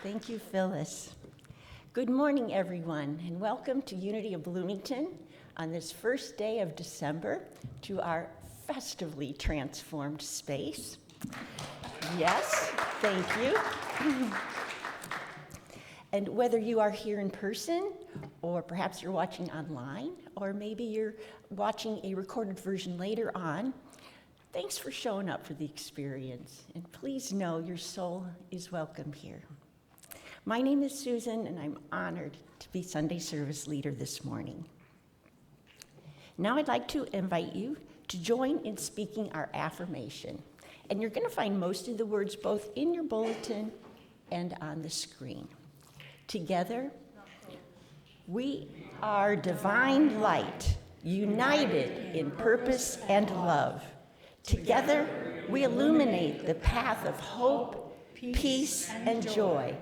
Thank you, Phyllis. Good morning, everyone, and welcome to Unity of Bloomington on this first day of December to our festively transformed space. Yes, thank you. And whether you are here in person, or perhaps you're watching online, or maybe you're watching a recorded version later on, thanks for showing up for the experience. And please know your soul is welcome here. My name is Susan, and I'm honored to be Sunday service leader this morning. Now I'd like to invite you to join in speaking our affirmation. And you're going to find most of the words both in your bulletin and on the screen. Together, we are divine light, united in purpose and love. Together, we illuminate the path of hope, peace, and joy,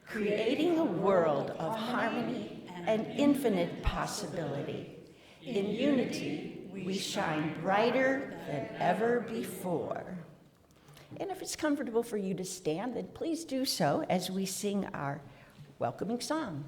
creating a world of harmony and infinite possibility. In unity, we shine brighter than ever before. And if it's comfortable for you to stand, then please do so as we sing our welcoming song.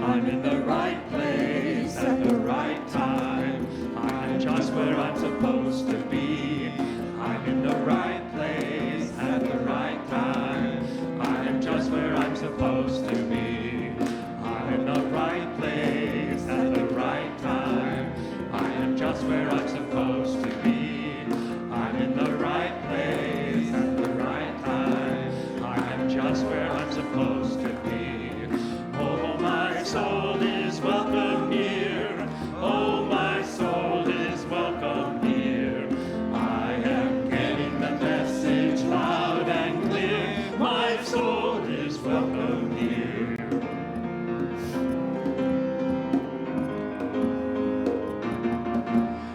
I'm in the right place at the right time. I'm just where I'm supposed to be. I'm in the right place at the right time. I am just where I'm supposed to be. I'm in the right place at the right time. I am just where I'm supposed to be. I'm in the right place at the right time. I am just where I'm supposed to be. Oh, my soul is welcome here. Oh, my soul is welcome here. I am getting the message loud and clear. My soul is welcome here.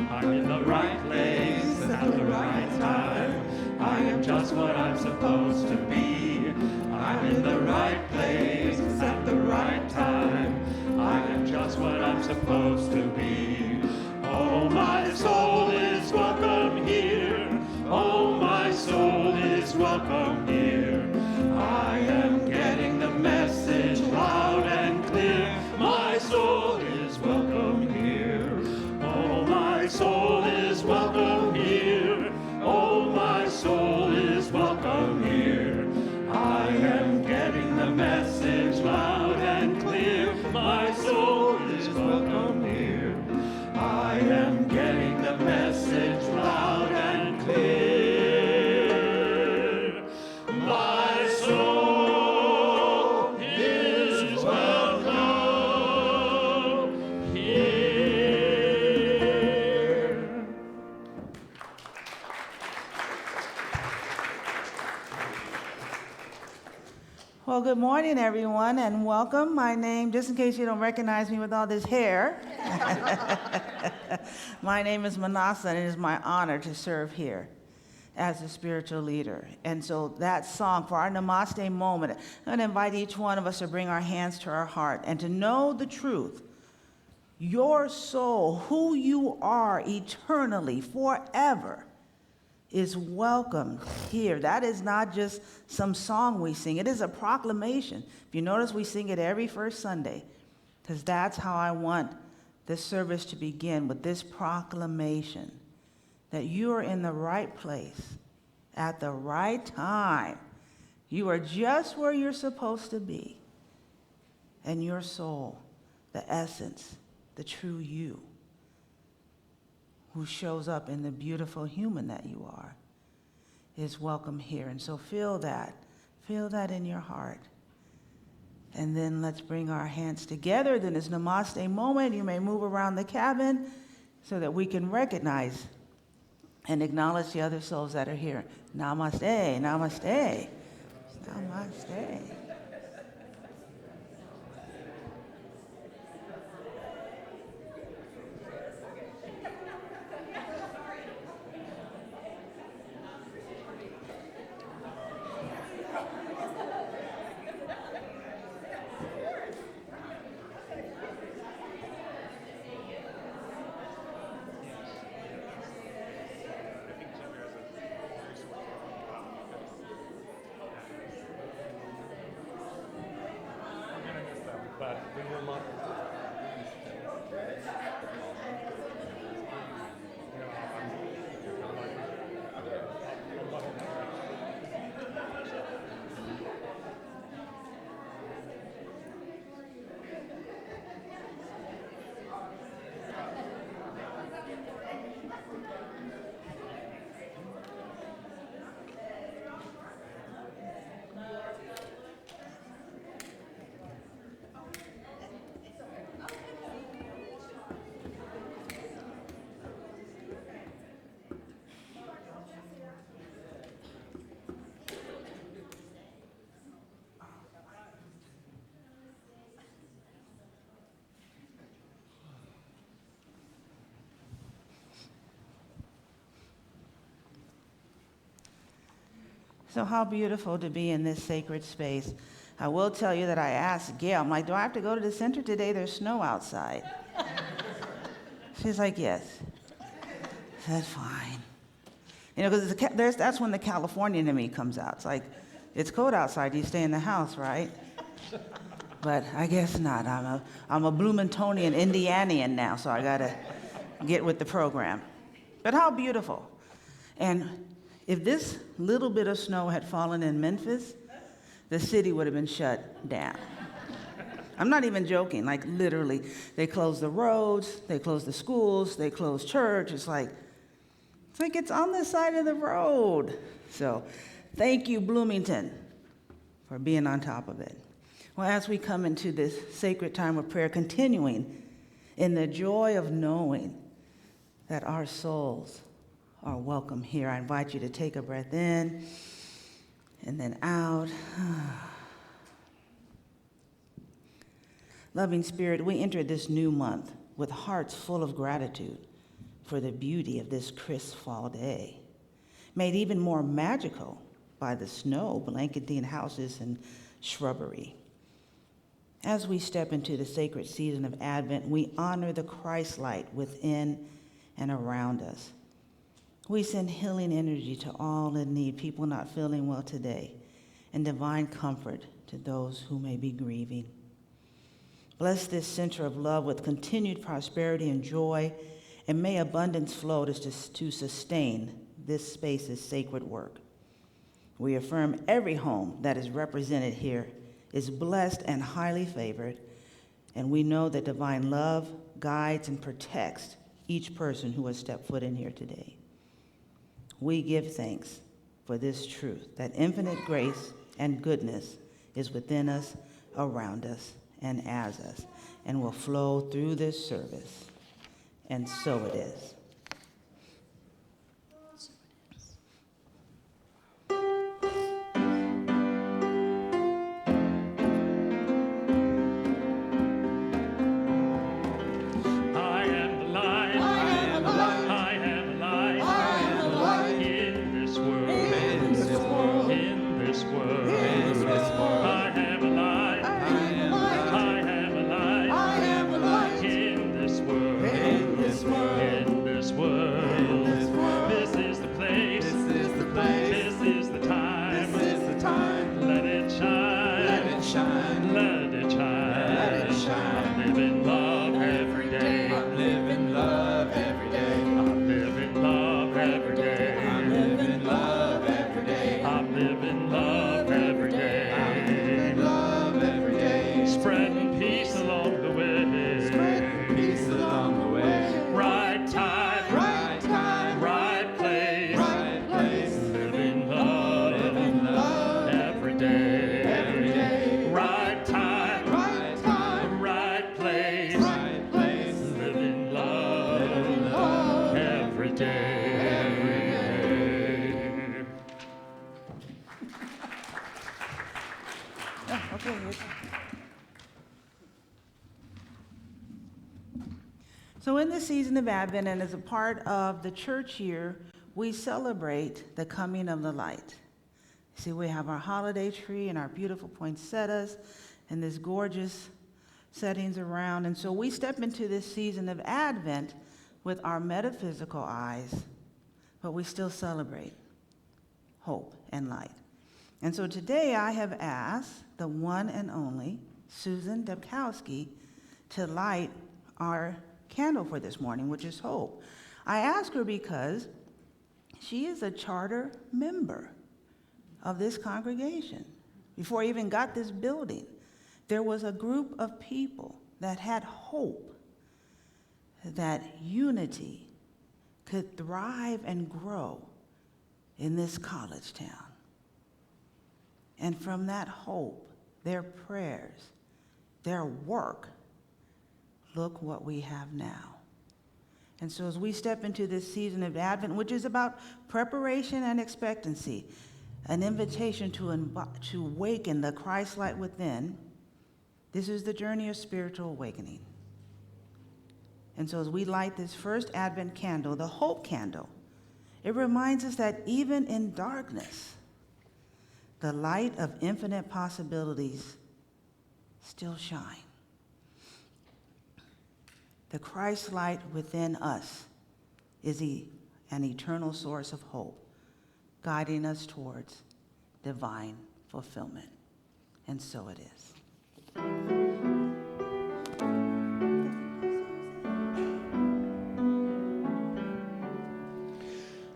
I'm in the right place at the right time. I am just what I'm supposed to be. I'm in the right place at the right time. I am just what I'm supposed to be. Oh, my soul is welcome here. Oh, my soul is welcome here. I am getting the message loud and clear. My soul is welcome here. Oh, my soul is welcome here. Oh, my soul is welcome here. I am getting the message loud and clear. My soul is welcome here. good morning, everyone, and welcome. My name, just in case you don't recognize me with all this hair, my name is Minnassa, and it is my honor to serve here as a spiritual leader. And so that song, for our Namaste moment, I'm going to invite each one of us to bring our hands to our heart and to know the truth. Your soul, who you are eternally, forever, is welcome here. That is not just some song we sing. It is a proclamation. If you notice, we sing it every first Sunday, because that's how I want this service to begin, with this proclamation that you are in the right place at the right time. You are just where you're supposed to be. And your soul, the essence, the true you, who shows up in the beautiful human that you are, is welcome here. And so feel that in your heart. And then let's bring our hands together. Then this Namaste moment, you may move around the cabin so that we can recognize and acknowledge the other souls that are here. Namaste, namaste, namaste. So how beautiful to be in this sacred space. I will tell you that I asked Gail, I'm like, do I have to go to the center today? There's snow outside. She's like, yes. I said, fine. You know, because that's when the Californian in me comes out. It's like, it's cold outside, you stay in the house, right? But I guess not. I'm a Bloomingtonian Indianian now, so I gotta get with the program. But how beautiful. And if this little bit of snow had fallen in Memphis, the city would have been shut down. I'm not even joking, like literally. They closed the roads, they closed the schools, they closed church. It's like it's on the side of the road. So thank you, Bloomington, for being on top of it. Well, as we come into this sacred time of prayer, continuing in the joy of knowing that our souls are welcome here, I invite you to take a breath in and then out. Loving Spirit, we enter this new month with hearts full of gratitude for the beauty of this crisp fall day, made even more magical by the snow blanketing houses and shrubbery. As we step into the sacred season of Advent, we honor the Christ light within and around us. We send healing energy to all in need, people not feeling well today, and divine comfort to those who may be grieving. Bless this center of love with continued prosperity and joy, and may abundance flow to sustain this space's sacred work. We affirm every home that is represented here is blessed and highly favored, and we know that divine love guides and protects each person who has stepped foot in here today. We give thanks for this truth, that infinite grace and goodness is within us, around us, and as us, and will flow through this service. And so it is. So in this season of Advent, and as a part of the church year, we celebrate the coming of the light. See, we have our holiday tree and our beautiful poinsettias and this gorgeous settings around. And so we step into this season of Advent with our metaphysical eyes, but we still celebrate hope and light. And so today I have asked the one and only Susan Debkowski to light our candle for this morning, which is hope. I ask her because she is a charter member of this congregation. Before I even got this building, there was a group of people that had hope that unity could thrive and grow in this college town. And from that hope, their prayers, their work, look what we have now. And so as we step into this season of Advent, which is about preparation and expectancy, an invitation to awaken the Christ light within, this is the journey of spiritual awakening. And so as we light this first Advent candle, the hope candle, it reminds us that even in darkness, the light of infinite possibilities still shine. The Christ light within us is an eternal source of hope, guiding us towards divine fulfillment. And so it is.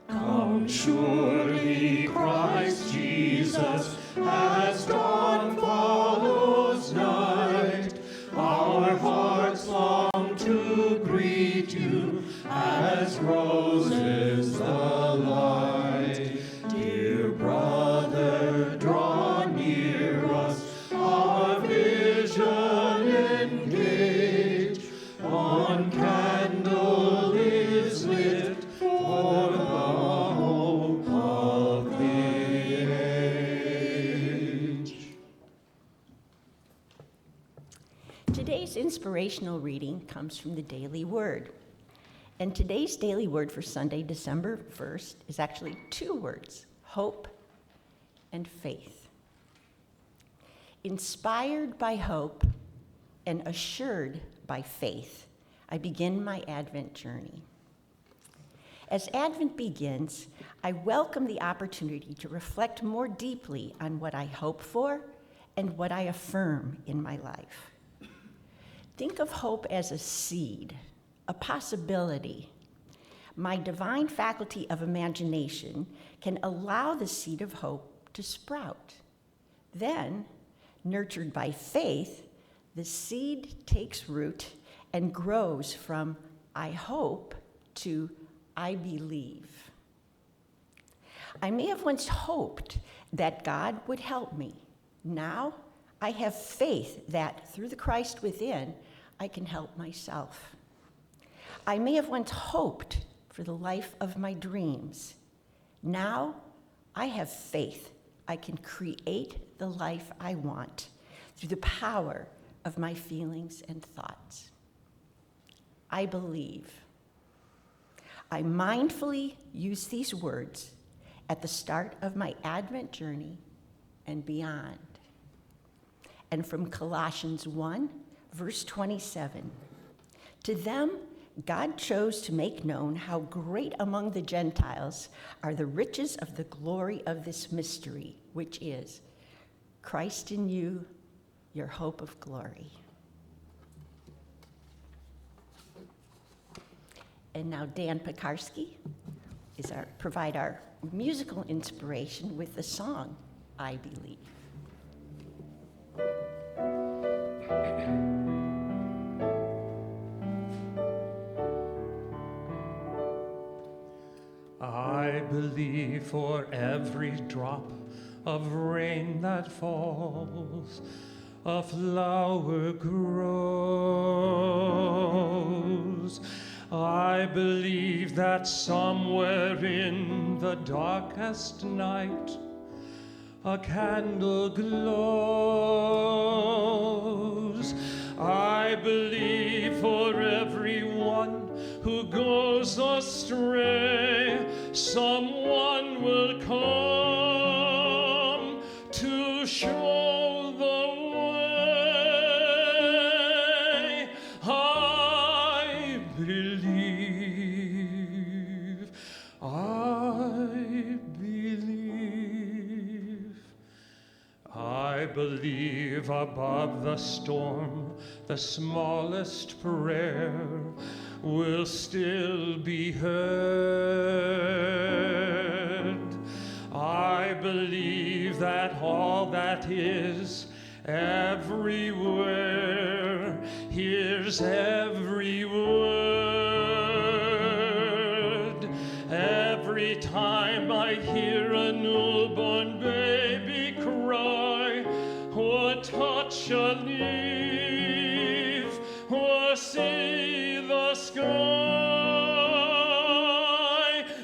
Come, surely Christ Jesus, as dawn follows night, our hearts long to greet you as roses the light. Dear brother, draw near us, our vision engage. One candle is lit for the hope of the age. Today's inspirational reading comes from the Daily Word. And today's Daily Word for Sunday, December 1st, is actually two words: hope and faith. Inspired by hope and assured by faith, I begin my Advent journey. As Advent begins, I welcome the opportunity to reflect more deeply on what I hope for and what I affirm in my life. Think of hope as a seed, a possibility. My divine faculty of imagination can allow the seed of hope to sprout. Then, nurtured by faith, the seed takes root and grows from I hope to I believe. I may have once hoped that God would help me. Now, I have faith that through the Christ within, I can help myself. I may have once hoped for the life of my dreams. Now, I have faith I can create the life I want through the power of my feelings and thoughts. I believe. I mindfully use these words at the start of my Advent journey and beyond. And from Colossians 1, verse 27, to them God chose to make known how great among the Gentiles are the riches of the glory of this mystery, which is Christ in you, your hope of glory. And now Dan Pekarski provide our musical inspiration with the song, I Believe. I believe for every drop of rain that falls, a flower grows. I believe that somewhere in the darkest night, a candle glows. I believe for every one one who goes astray, someone will come to show the way. I believe, I believe. I believe above the storm, the smallest prayer will still be heard. I believe that all that is everywhere hears every word. Every time I hear a newborn baby cry, or touch a leaf, or see the sky,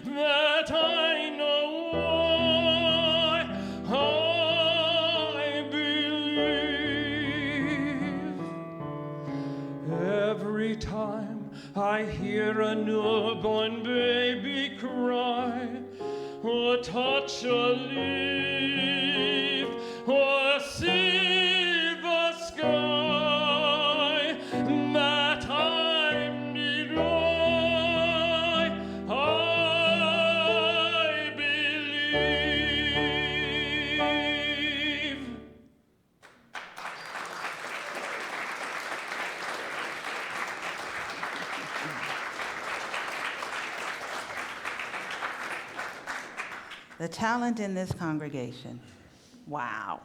that I know why I believe. Every time I hear a newborn baby cry, or touch a leaf, or see the sky, that time need I believe. The talent in this congregation. Wow.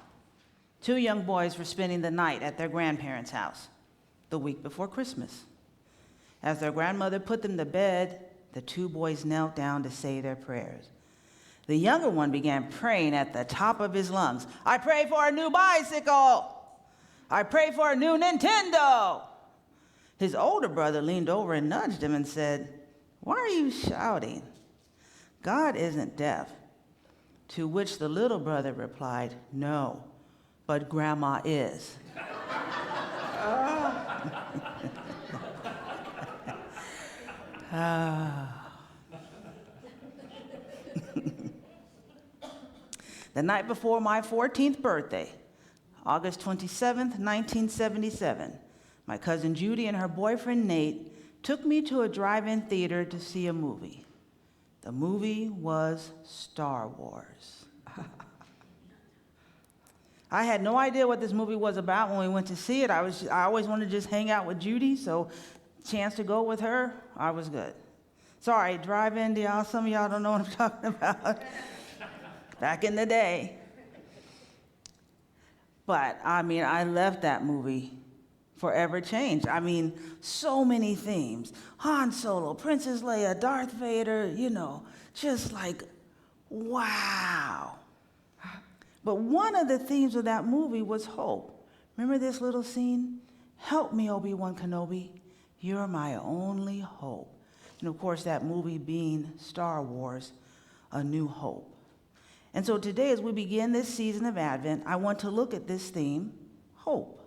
2 young boys were spending the night at their grandparents' house the week before Christmas. As their grandmother put them to bed, the 2 boys knelt down to say their prayers. The younger one began praying at the top of his lungs. I pray for a new bicycle. I pray for a new Nintendo. His older brother leaned over and nudged him and said, why are you shouting? God isn't deaf. To which the little brother replied, no, but Grandma is. The night before my 14th birthday, August 27th, 1977, my cousin Judy and her boyfriend Nate took me to a drive-in theater to see a movie. The movie was Star Wars. I had no idea what this movie was about when we went to see it. I always wanted to just hang out with Judy, so chance to go with her, I was good. Sorry, drive-in, y'all, some of y'all don't know what I'm talking about. Back in the day. But, I left that movie forever changed. So many themes. Han Solo, Princess Leia, Darth Vader, just like, wow. But one of the themes of that movie was hope. Remember this little scene? Help me, Obi-Wan Kenobi. You're my only hope. And of course, that movie being Star Wars, A New Hope. And so today, as we begin this season of Advent, I want to look at this theme, hope.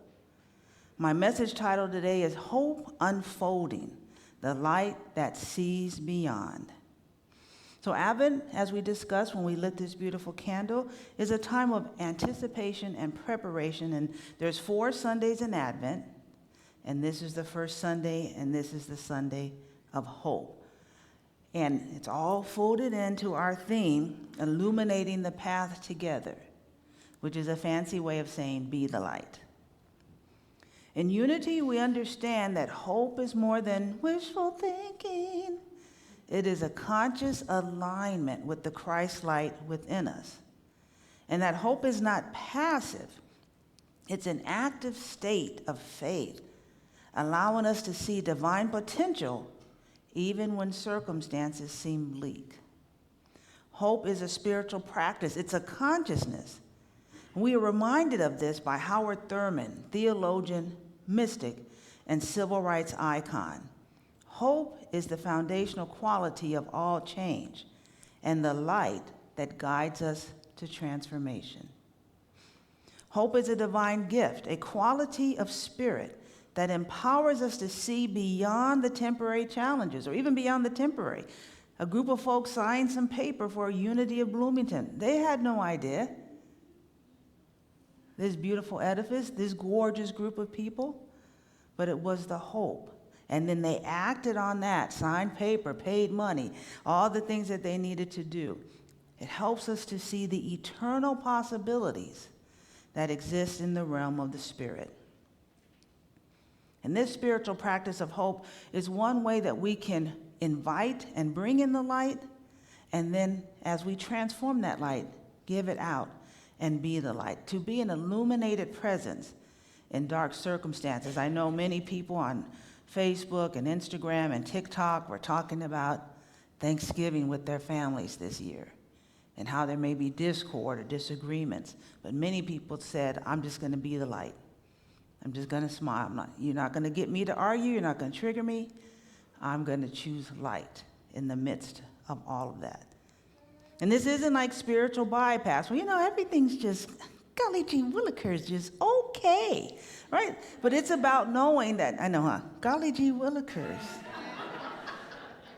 My message title today is Hope Unfolding, the Light That Sees Beyond. So Advent, as we discussed when we lit this beautiful candle, is a time of anticipation and preparation. And there's 4 Sundays in Advent, and this is the first Sunday, and this is the Sunday of hope. And it's all folded into our theme, illuminating the path together, which is a fancy way of saying be the light. In Unity, we understand that hope is more than wishful thinking. It is a conscious alignment with the Christ light within us. And that hope is not passive. It's an active state of faith, allowing us to see divine potential even when circumstances seem bleak. Hope is a spiritual practice. It's a consciousness. We are reminded of this by Howard Thurman, theologian, mystic, and civil rights icon. Hope is the foundational quality of all change and the light that guides us to transformation. Hope is a divine gift, a quality of spirit that empowers us to see beyond the temporary challenges, or even beyond the temporary. A group of folks signed some paper for Unity of Bloomington. They had no idea. This beautiful edifice, this gorgeous group of people, but it was the hope. And then they acted on that, signed paper, paid money, all the things that they needed to do. It helps us to see the eternal possibilities that exist in the realm of the Spirit. And this spiritual practice of hope is one way that we can invite and bring in the light, and then as we transform that light, give it out and be the light, to be an illuminated presence in dark circumstances. I know many people on Facebook and Instagram and TikTok were talking about Thanksgiving with their families this year and how there may be discord or disagreements. But many people said, I'm just going to be the light. I'm just going to smile. You're not going to get me to argue. You're not going to trigger me. I'm going to choose light in the midst of all of that. And this isn't like spiritual bypass. Well, everything's just, golly gee willikers, just okay, right? But it's about knowing that, I know, huh? Golly gee willikers.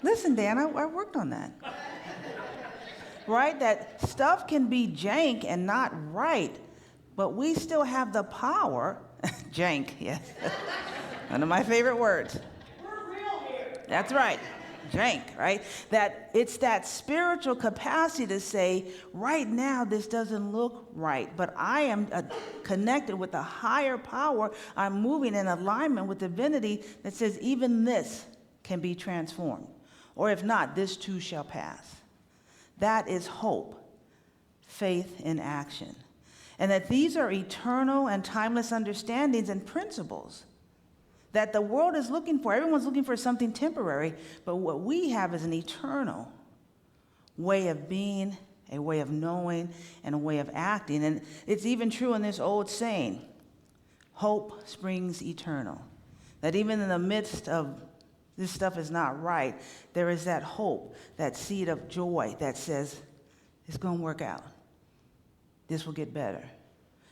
Listen, Dan, I worked on that. Right? That stuff can be jank and not right, but we still have the power, jank, yes, one of my favorite words. We're real here. That's right. Jank, right? That it's that spiritual capacity to say, right now this doesn't look right, but I am connected with a higher power. I'm moving in alignment with divinity that says even this can be transformed. Or if not, this too shall pass. That is hope, faith in action. And that these are eternal and timeless understandings and principles that the world is looking for. Everyone's looking for something temporary, but what we have is an eternal way of being, a way of knowing, and a way of acting. And it's even true in this old saying, hope springs eternal. That even in the midst of this stuff is not right, there is that hope, that seed of joy that says, it's going to work out. This will get better.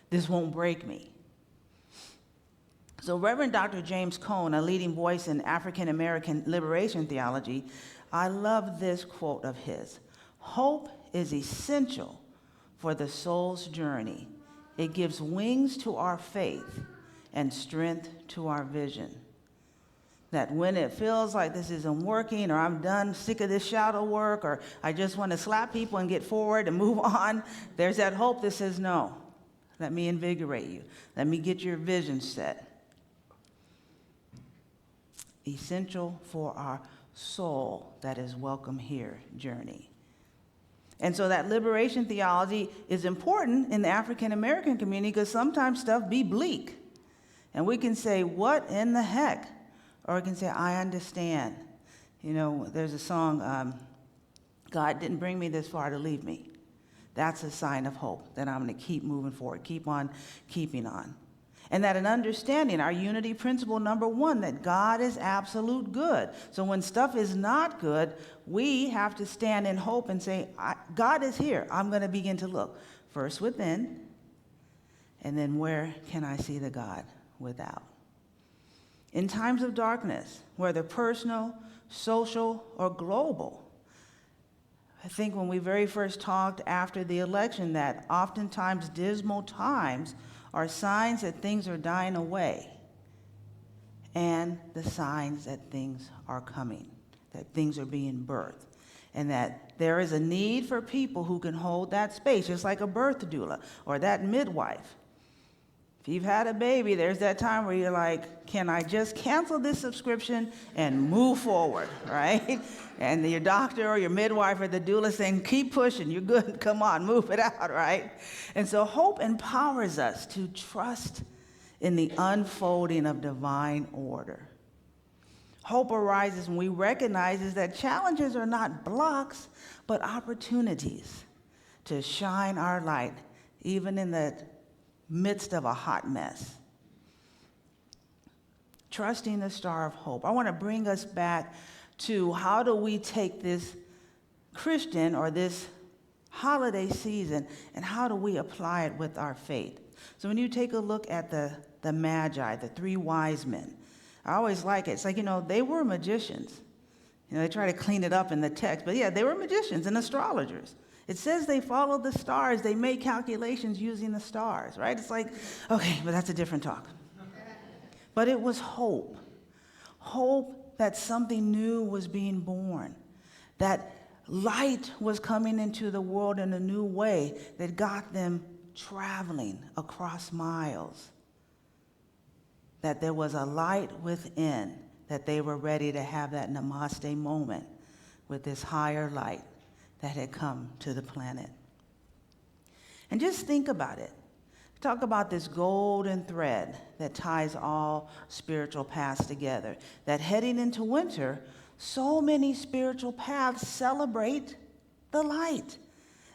This won't break me. So Reverend Dr. James Cone, a leading voice in African American liberation theology, I love this quote of his. Hope is essential for the soul's journey. It gives wings to our faith and strength to our vision. That when it feels like this isn't working, or I'm done, sick of this shadow work, or I just want to slap people and get forward and move on, there's that hope that says, no, let me invigorate you. Let me get your vision set. Essential for our soul that is welcome here journey. And so that liberation theology is important in the African American community because sometimes stuff be bleak. And we can say, what in the heck? Or we can say, I understand. There's a song, God didn't bring me this far to leave me. That's a sign of hope, that I'm going to keep moving forward, keep on keeping on. And that an understanding, our unity principle number 1, that God is absolute good. So when stuff is not good, we have to stand in hope and say, God is here. I'm going to begin to look first within, and then where can I see the God without? In times of darkness, whether personal, social, or global, I think when we very first talked after the election that oftentimes dismal times are signs that things are dying away and the signs that things are coming, that things are being birthed, and that there is a need for people who can hold that space, just like a birth doula or that midwife. If you've had a baby, there's that time where you're like, can I just cancel this subscription and move forward, right? And your doctor or your midwife or the doula saying, keep pushing, you're good, come on, move it out, right? And so hope empowers us to trust in the unfolding of divine order. Hope arises when we recognize that challenges are not blocks, but opportunities to shine our light, even in the midst of a hot mess. Trusting the star of hope. I want to bring us back to how do we take this Christian or this holiday season and how do we apply it with our faith? So when you take a look at the the Magi, the three wise men. I always like it. It's like, they were magicians. They try to clean it up in the text, but yeah, they were magicians and astrologers. It says they followed the stars. They made calculations using the stars, right? It's like, okay, but that's a different talk. But it was hope. Hope that something new was being born, that light was coming into the world in a new way that got them traveling across miles, that there was a light within, that they were ready to have that namaste moment with this higher light that had come to the planet. And just think about it. Talk about this golden thread that ties all spiritual paths together, that heading into winter, so many spiritual paths celebrate the light.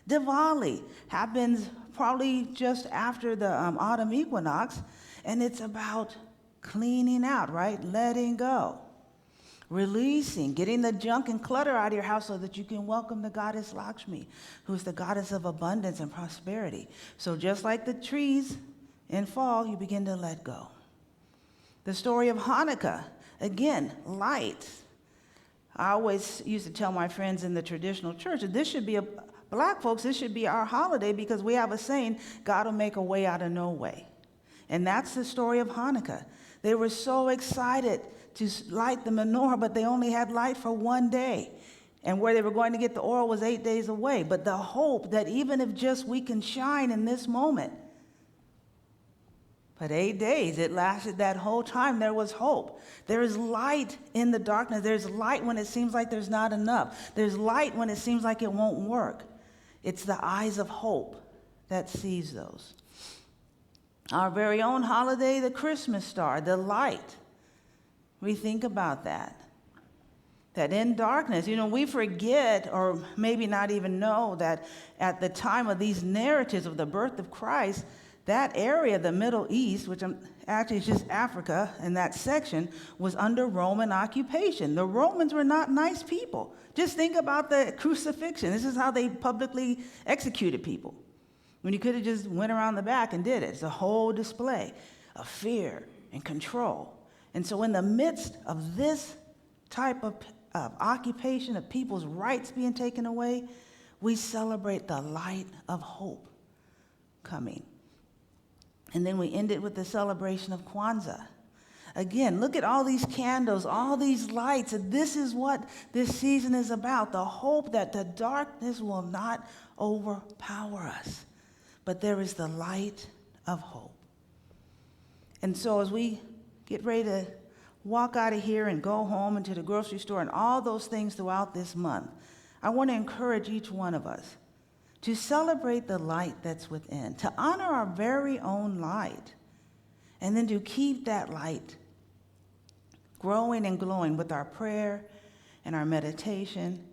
Diwali happens probably just after the autumn equinox, and it's about cleaning out, right? Letting go. Releasing, getting the junk and clutter out of your house so that you can welcome the goddess Lakshmi, who's the goddess of abundance and prosperity. So just like the trees in fall, you begin to let go. The story of Hanukkah, again, light. I always used to tell my friends in the traditional church that black folks, this should be our holiday because we have a saying, God will make a way out of no way. And that's the story of Hanukkah. They were so excited to light the menorah, but they only had light for one day. And where they were going to get the oil was 8 days away. But the hope that even if just we can shine in this moment. But 8 days, it lasted that whole time. There was hope. There is light in the darkness. There's light when it seems like there's not enough. There's light when it seems like it won't work. It's the eyes of hope that sees those. Our very own holiday, the Christmas star, the light. We think about that in darkness, we forget or maybe not even know that at the time of these narratives of the birth of Christ, that area, the Middle East, which actually is just Africa, and that section was under Roman occupation. The Romans were not nice people. Just think about the crucifixion. This is how they publicly executed people. When you could have just went around the back and did it. It's a whole display of fear and control. And so in the midst of this type of occupation, of people's rights being taken away, we celebrate the light of hope coming. And then we end it with the celebration of Kwanzaa. Again, look at all these candles, all these lights. And this is what this season is about, the hope that the darkness will not overpower us. But there is the light of hope. And so as we get ready to walk out of here and go home and to the grocery store and all those things throughout this month, I want to encourage each one of us to celebrate the light that's within, to honor our very own light, and then to keep that light growing and glowing with our prayer and our meditation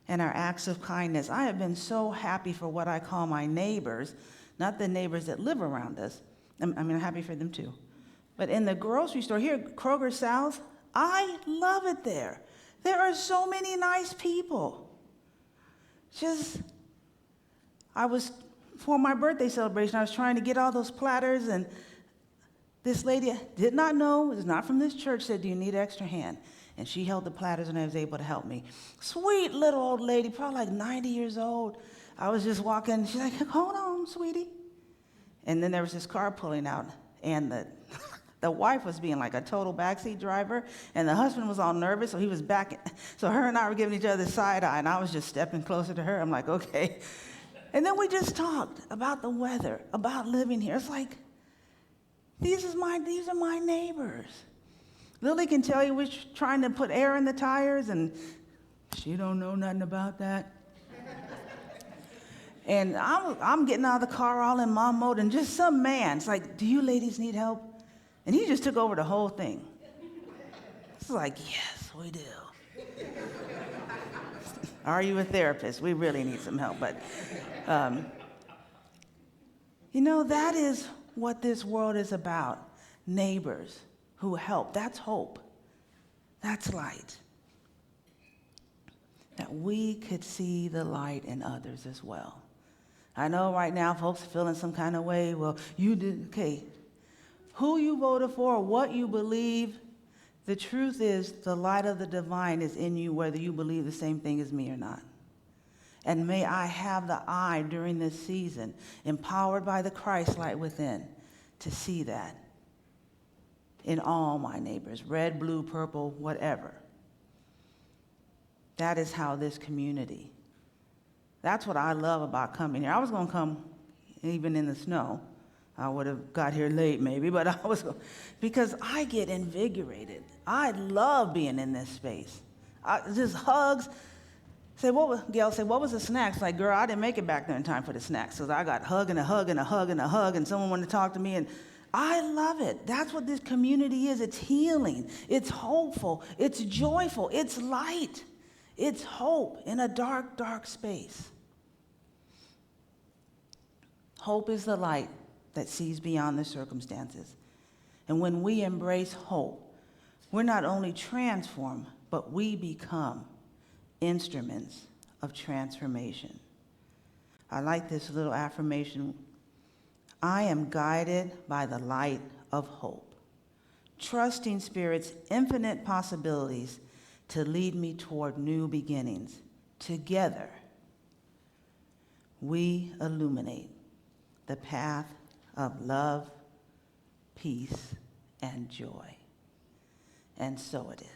and our acts of kindness. I have been so happy for what I call my neighbors, not the neighbors that live around us. I'm happy for them too. But in the grocery store here, Kroger South, I love it there. There are so many nice people. For my birthday celebration, I was trying to get all those platters, and this lady did not know, is not from this church, said, "Do you need an extra hand?" And she held the platters, and I was able to help me. Sweet little old lady, probably like 90 years old. I was just walking. She's like, "Hold on, sweetie." And then there was this car pulling out, and the wife was being like a total backseat driver, and the husband was all nervous, so he was back. So her and I were giving each other the side eye, and I was just stepping closer to her. I'm like, okay. And then we just talked about the weather, about living here. It's like, these are my neighbors. Lily can tell you we're trying to put air in the tires, and she don't know nothing about that. And I'm getting out of the car all in mom mode, and just some man's like, "Do you ladies need help?" And he just took over the whole thing. It's like, yes, we do. Are you a therapist? We really need some help. But, that is what this world is about. Neighbors who help. That's hope. That's light. That we could see the light in others as well. I know right now folks are feeling some kind of way. Well, you did, okay. who you voted for, what you believe. The truth is, the light of the divine is in you, whether you believe the same thing as me or not. And may I have the eye during this season, empowered by the Christ light within, to see that in all my neighbors, red, blue, purple, whatever. That is how this community, that's what I love about coming here. I was going to come even in the snow. I would have got here late maybe, but because I get invigorated. I love being in this space. Just hugs. Gail said, what was the snacks? Like, girl, I didn't make it back there in time for the snacks. So I got hug and a hug and a hug and a hug, and someone wanted to talk to me, and I love it. That's what this community is. It's healing. It's hopeful. It's joyful. It's light. It's hope in a dark, dark space. Hope is the light that sees beyond the circumstances. And when we embrace hope, we're not only transformed, but we become instruments of transformation. I like this little affirmation. I am guided by the light of hope, trusting Spirit's infinite possibilities to lead me toward new beginnings. Together, we illuminate the path of love, peace, and joy. And so it is.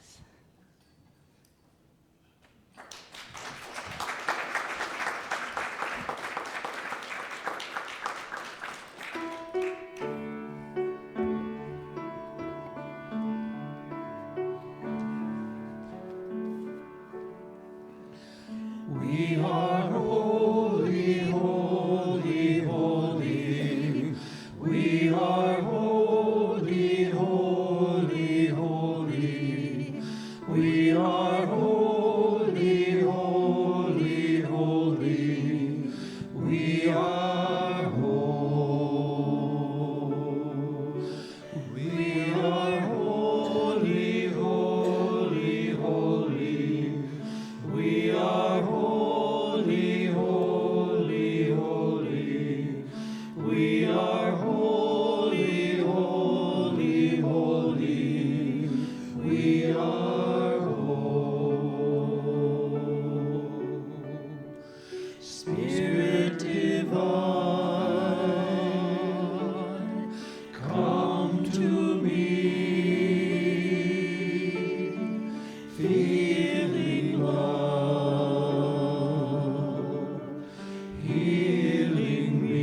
We are holy, holy, holy. We are holy, holy, holy. We are holy, holy, holy. We are whole. We are holy, holy, holy. We are holy, holy, holy. We are holy, holy, holy. We are whole. Spirit divine, come to me, feeling love, healing me.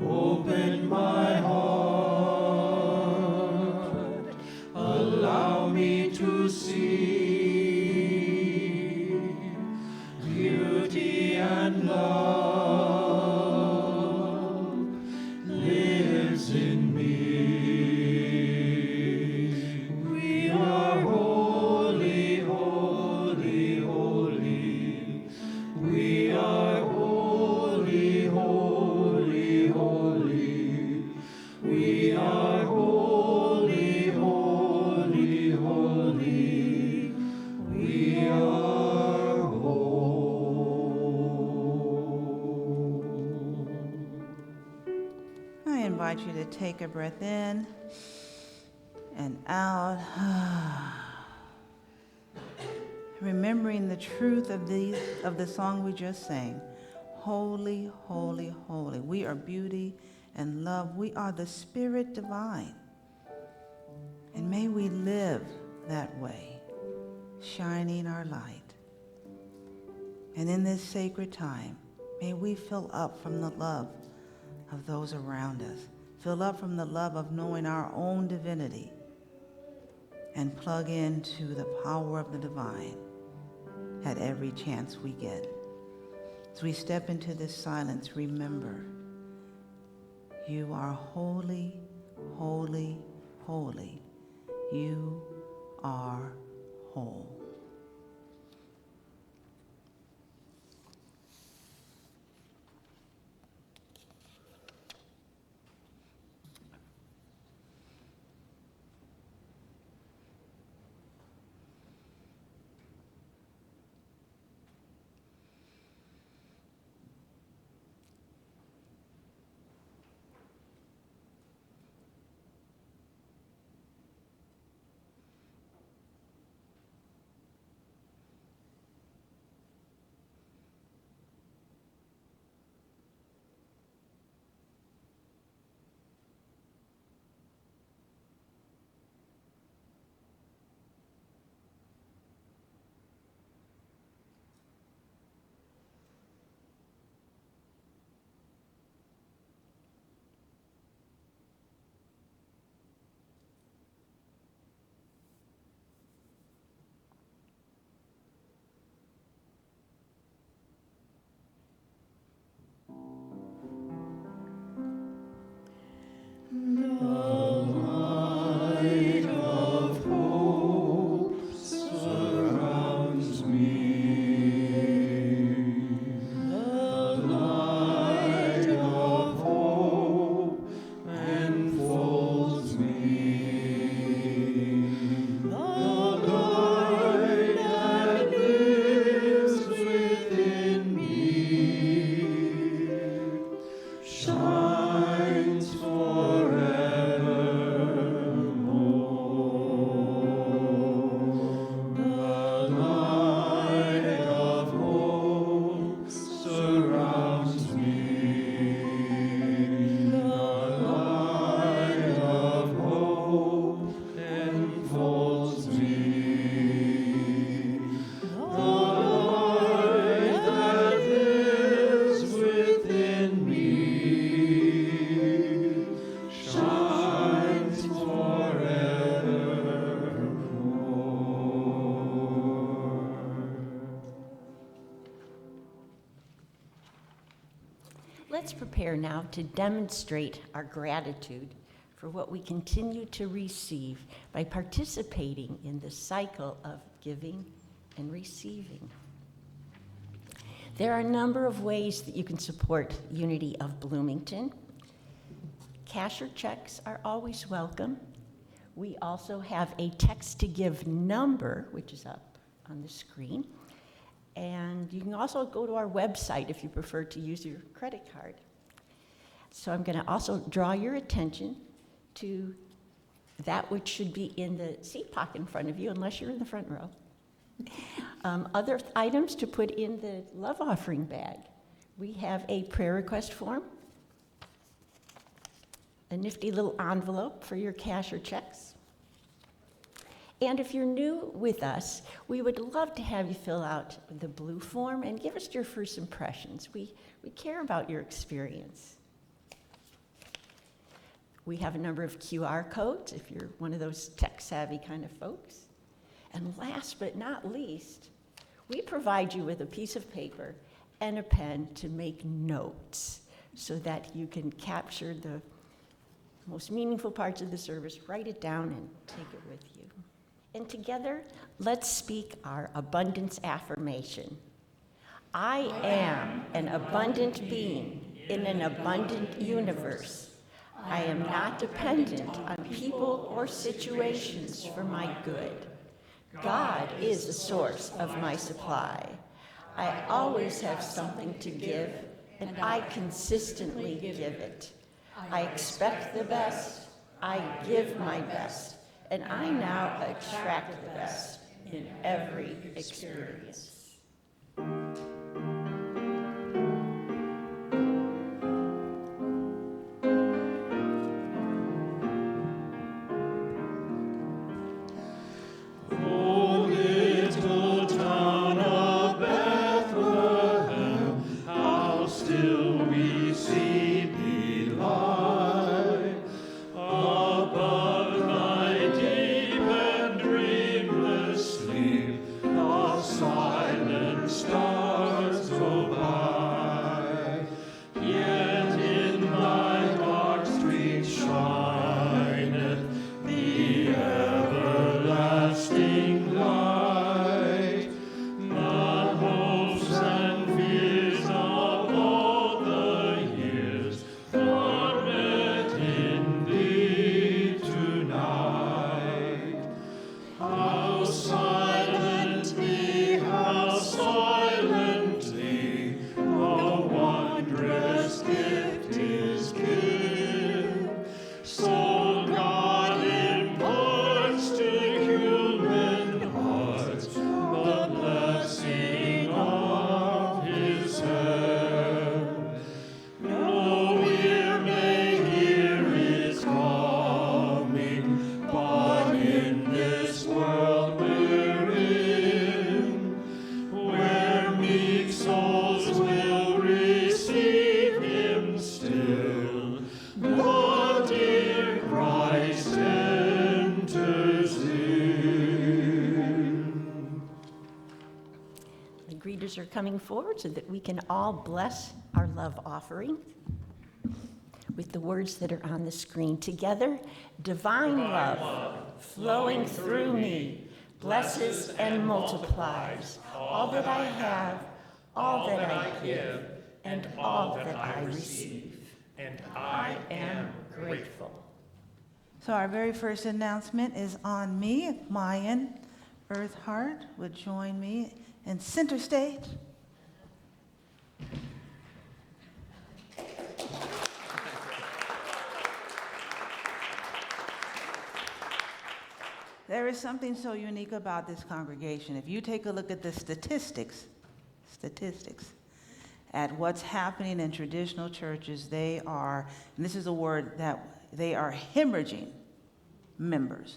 Open my heart, allow me to see beauty and love lives in me. We are holy, holy, holy. We are holy, holy, holy. We are holy, holy, holy. We are whole. I invite you to take a breath in and out. Remembering the truth of the song we just sang. Holy, holy, holy. We are beauty and love. We are the Spirit divine. And may we live that way, shining our light. And in this sacred time, may we fill up from the love of those around us. Fill up from the love of knowing our own divinity. And plug into the power of the divine at every chance we get. As we step into this silence, remember, you are holy, holy, holy. You are whole. let's prepare now to demonstrate our gratitude for what we continue to receive by participating in the cycle of giving and receiving. There are a number of ways that you can support Unity of Bloomington. Cash or checks are always welcome. We also have a text-to-give number, which is up on the screen. And you can also go to our website if you prefer to use your credit card. So I'm going to also draw your attention to that which should be in the seat pocket in front of you, unless you're in the front row. Other items to put in the love offering bag. We have a prayer request form, a nifty little envelope for your cash or checks. And if you're new with us, we would love to have you fill out the blue form and give us your first impressions. We care about your experience. We have a number of QR codes if you're one of those tech-savvy kind of folks. And last but not least, we provide you with a piece of paper and a pen to make notes so that you can capture the most meaningful parts of the service, write it down, and take it with you. And together, let's speak our abundance affirmation. I am an abundant being in an abundant universe. I am not dependent on people or situations for my good. God is the source of my supply. I always have something to give, and I consistently give it. I expect the best, I give my best, and I now attract the best in every experience. Are coming forward so that we can all bless our love offering with the words that are on the screen. Together, divine love flowing through me blesses and multiplies all that I have, all that I give, and all that I receive. And I am grateful. So our very first announcement is on me. Mayan Earthheart would join me in center stage. There is something so unique about this congregation. If you take a look at the statistics at what's happening in traditional churches, they are, and this is a word that they are hemorrhaging members,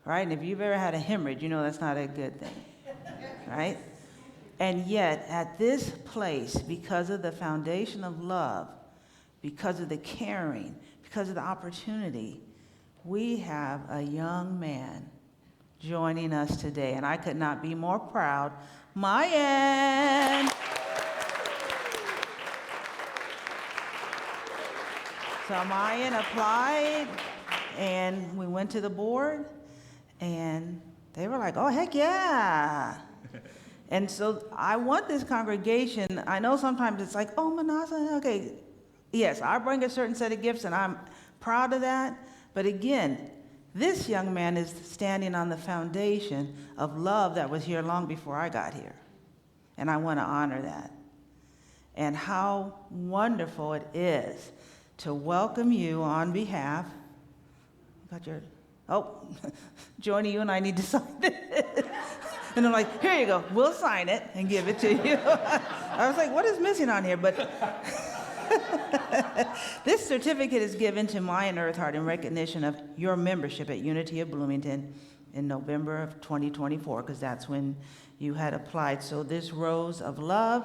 right? And if you've ever had a hemorrhage, you know that's not a good thing. Right? And yet, at this place, because of the foundation of love, because of the caring, because of the opportunity, we have a young man joining us today, and I could not be more proud. Mayan! So Mayan applied, and we went to the board, and they were like, oh, heck yeah. And so I want this congregation, I know sometimes it's like, oh, Minnassa, okay. Yes, I bring a certain set of gifts, and I'm proud of that. But again, this young man is standing on the foundation of love that was here long before I got here. And I want to honor that. And how wonderful it is to welcome you on behalf. Got your, oh, Joni, you and I need to sign it. And I'm like, here you go, we'll sign it and give it to you. I was like, what is missing on here? But this certificate is given to Mayan Earthheart in recognition of your membership at Unity of Bloomington in November of 2024, because that's when you had applied. So this rose of love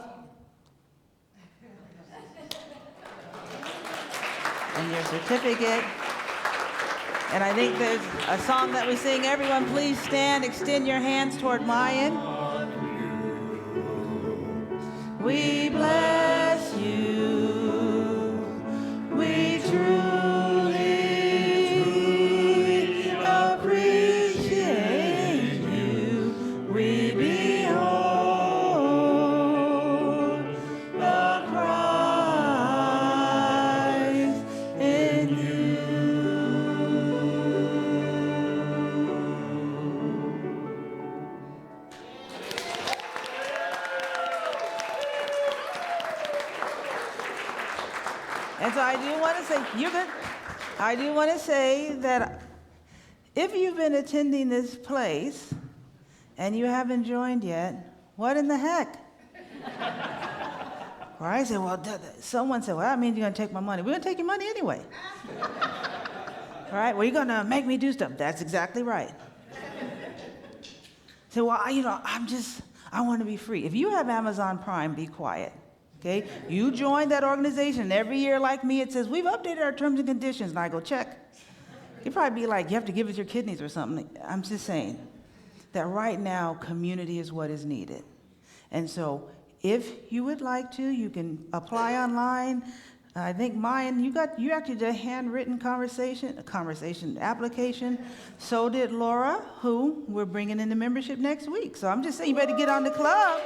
and your certificate. And I think there's a song that we sing. Everyone, please stand, extend your hands toward Mayan. We bless you. We truly appreciate you. We behold the Christ in you. And so I do want to say, you're good. I do want to say that if you've been attending this place and you haven't joined yet, what in the heck? Or I said, well, someone said, well, that means you're going to take my money. We're going to take your money anyway. All right, well, you're going to make me do stuff. That's exactly right. So, well, I want to be free. If you have Amazon Prime, be quiet. Okay, you join that organization, and every year, like me, it says, we've updated our terms and conditions, and I go, check. You'd probably be like, you have to give us your kidneys or something. I'm just saying that right now, community is what is needed. And so if you would like to, you can apply online. I think Mayan, you actually did a handwritten application. So did Laura, who we're bringing into membership next week. So I'm just saying, you better get on the club.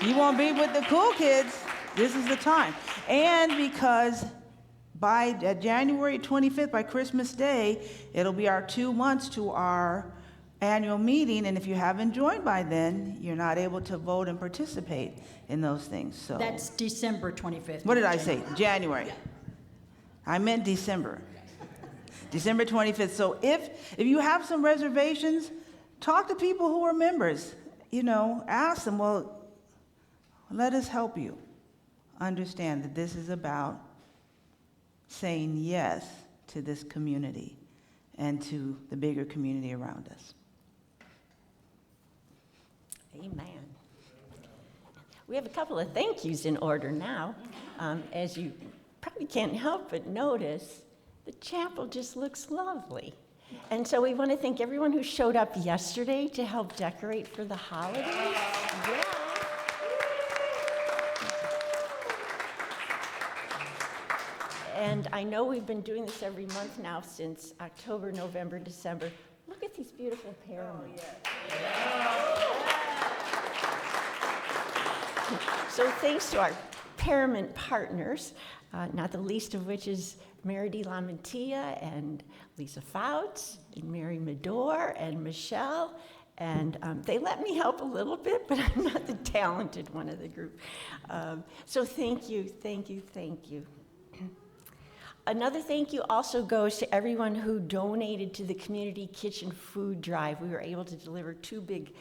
You won't be with the cool kids. This is the time. And because by January 25th, by Christmas Day, it'll be our 2 months to our annual meeting. And if you haven't joined by then, you're not able to vote and participate in those things. So That's December 25th. what did I say? January. I meant December. December 25th. So if you have some reservations, talk to people who are members. Ask them, well, let us help you understand that this is about saying yes to this community and to the bigger community around us. Amen. We have a couple of thank yous in order now. As you probably can't help but notice, the chapel just looks lovely. And so we want to thank everyone who showed up yesterday to help decorate for the holidays. Yeah. And I know we've been doing this every month now since October, November, December. Look at these beautiful pyramids. So thanks to our Paramount partners, not the least of which is Mary De La Mantia and Lisa Fouts and Mary Medor and Michelle. And they let me help a little bit, but I'm not the talented one of the group. So thank you, thank you, thank you. Another thank you also goes to everyone who donated to the Community Kitchen Food Drive. We were able to deliver 2 big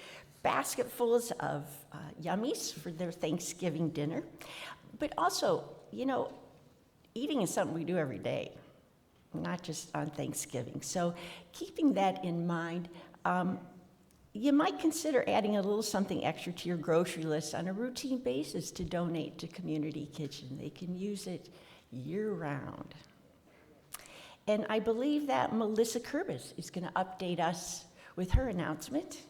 basketfuls of yummies for their Thanksgiving dinner. But also, eating is something we do every day, not just on Thanksgiving. So keeping that in mind, you might consider adding a little something extra to your grocery list on a routine basis to donate to Community Kitchen. They can use it year-round. And I believe that Melissa Kurbis is going to update us with her announcement.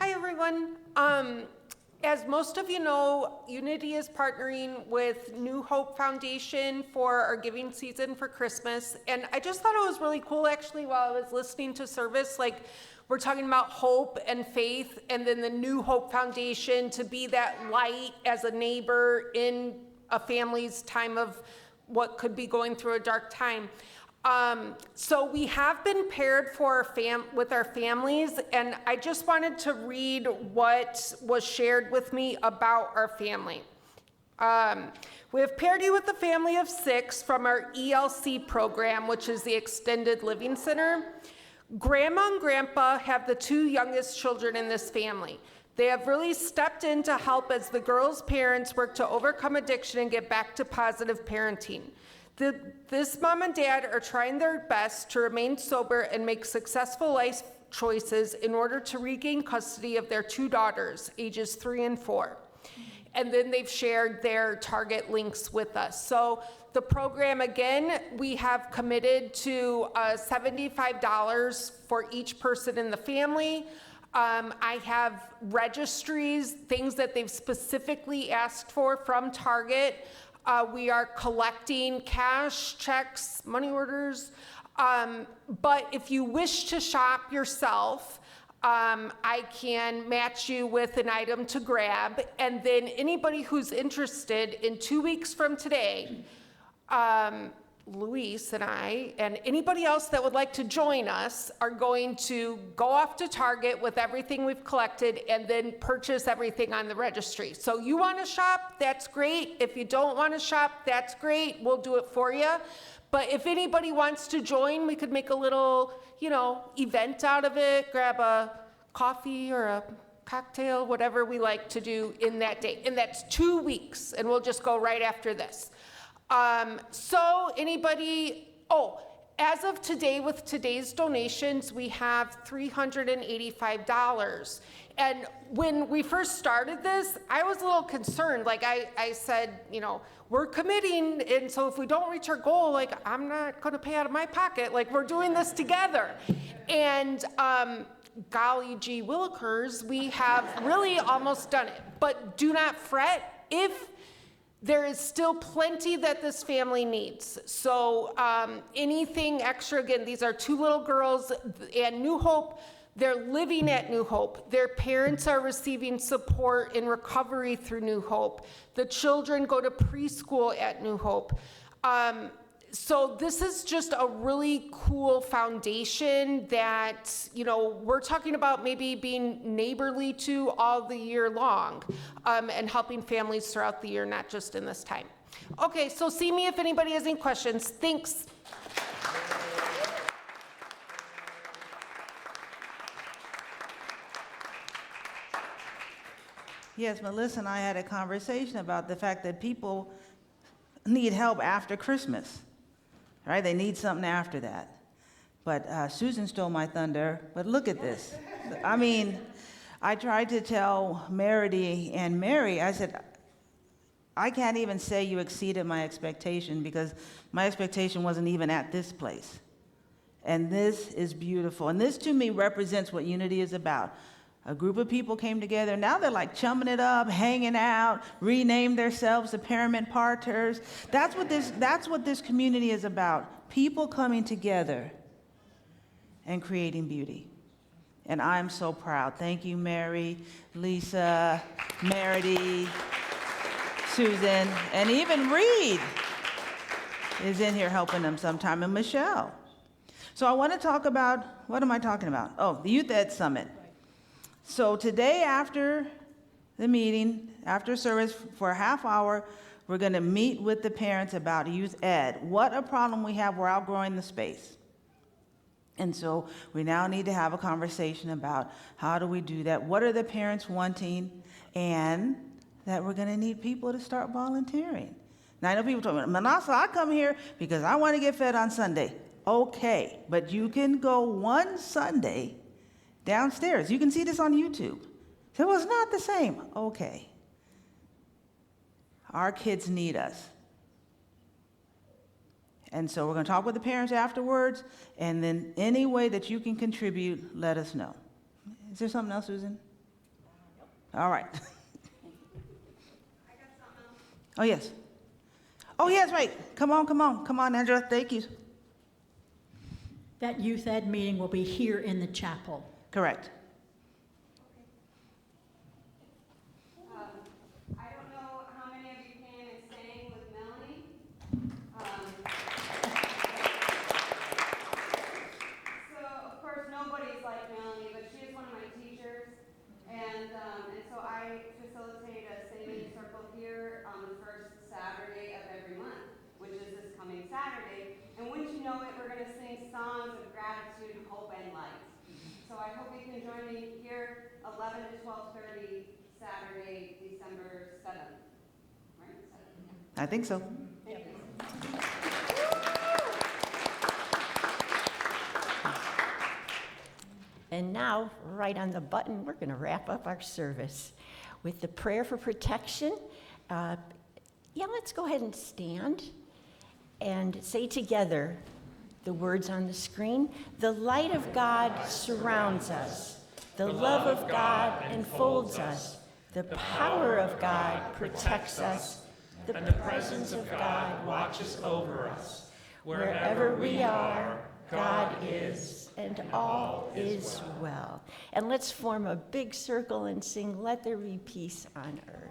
Hi, everyone. As most of you know, Unity is partnering with New Hope Foundation for our giving season for Christmas. And I just thought it was really cool, actually, while I was listening to service, like we're talking about hope and faith, and then the New Hope Foundation to be that light as a neighbor in a family's time of what could be going through a dark time. So we have been paired with our families, and I just wanted to read what was shared with me about our family. We have paired you with a family of 6 from our ELC program, which is the Extended Living Center. Grandma and Grandpa have the 2 youngest children in this family. They have really stepped in to help as the girls' parents work to overcome addiction and get back to positive parenting. This mom and dad are trying their best to remain sober and make successful life choices in order to regain custody of their 2 daughters, ages 3 and 4. And then they've shared their Target links with us. So the program, again, we have committed to $75 for each person in the family. I have registries, things that they've specifically asked for from Target. We are collecting cash, checks, money orders. But if you wish to shop yourself, I can match you with an item to grab. And then anybody who's interested, in 2 weeks from today, Luis and I, and anybody else that would like to join us, are going to go off to Target with everything we've collected and then purchase everything on the registry. So you want to shop, that's great. If you don't want to shop, that's great. We'll do it for you. But if anybody wants to join, we could make a little, event out of it, grab a coffee or a cocktail, whatever we like to do in that day. And that's 2 weeks, and we'll just go right after this. So anybody, as of today, with today's donations, we have $385. And when we first started this, I was a little concerned. Like I said, we're committing, and so if we don't reach our goal, I'm not gonna pay out of my pocket. We're doing this together. And golly gee willikers, we have really almost done it. But do not fret if there is still plenty that this family needs. So anything extra, again, these are 2 little girls, and New Hope, they're living at New Hope. Their parents are receiving support in recovery through New Hope. The children go to preschool at New Hope. So this is just a really cool foundation that, we're talking about maybe being neighborly to all the year long, and helping families throughout the year, not just in this time. Okay, so see me if anybody has any questions. Thanks. Yes, Melissa and I had a conversation about the fact that people need help after Christmas. Right? They need something after that. But Susan stole my thunder. But look at this. I tried to tell Meredy and Mary, I said, I can't even say you exceeded my expectation because my expectation wasn't even at this place. And this is beautiful. And this to me represents what unity is about. A group of people came together. Now they're chumming it up, hanging out, renamed themselves the Pyramid Parters. That's what this community is about. People coming together and creating beauty. And I'm so proud. Thank you, Mary, Lisa, Meredy, Susan, and even Reed is in here helping them sometime, and Michelle. So I want to talk about, what am I talking about? Oh, the Youth Ed Summit. So today after the meeting, after service, for a half hour, we're going to meet with the parents about youth ed. What a problem we have, we're outgrowing the space. And so we now need to have a conversation about how do we do that, what are the parents wanting, and that we're going to need people to start volunteering. Now I know people tell me, Minnassa, I come here because I want to get fed on Sunday. Okay, but you can go one Sunday downstairs. You can see this on YouTube. So it's not the same. Okay. Our kids need us. And so we're going to talk with the parents afterwards, and then any way that you can contribute, let us know. Is there something else, Susan? All right. Oh, yes. Oh, yes, right. Come on, Andrea. Thank you. That youth ed meeting will be here in the chapel. Correct. I don't know how many of you came and sang with Melanie. So, of course, nobody's like Melanie, but she is one of my teachers. And so I facilitate a singing circle here on the first Saturday of every month, which is this coming Saturday. And wouldn't you know it, we're going to sing songs of gratitude, hope, and light. So I hope you can join me here 11 to 12:30 Saturday, December 7th. Right? 7th, yeah. I think so. Thank you. And now, right on the button, we're going to wrap up our service with the prayer for protection. Let's go ahead and stand and say together the words on the screen. The light of God surrounds us. The love of God enfolds us. The power of God protects us. The presence of God watches over us. Wherever we are, God is, and all is well. And let's form a big circle and sing, "Let there be peace on earth."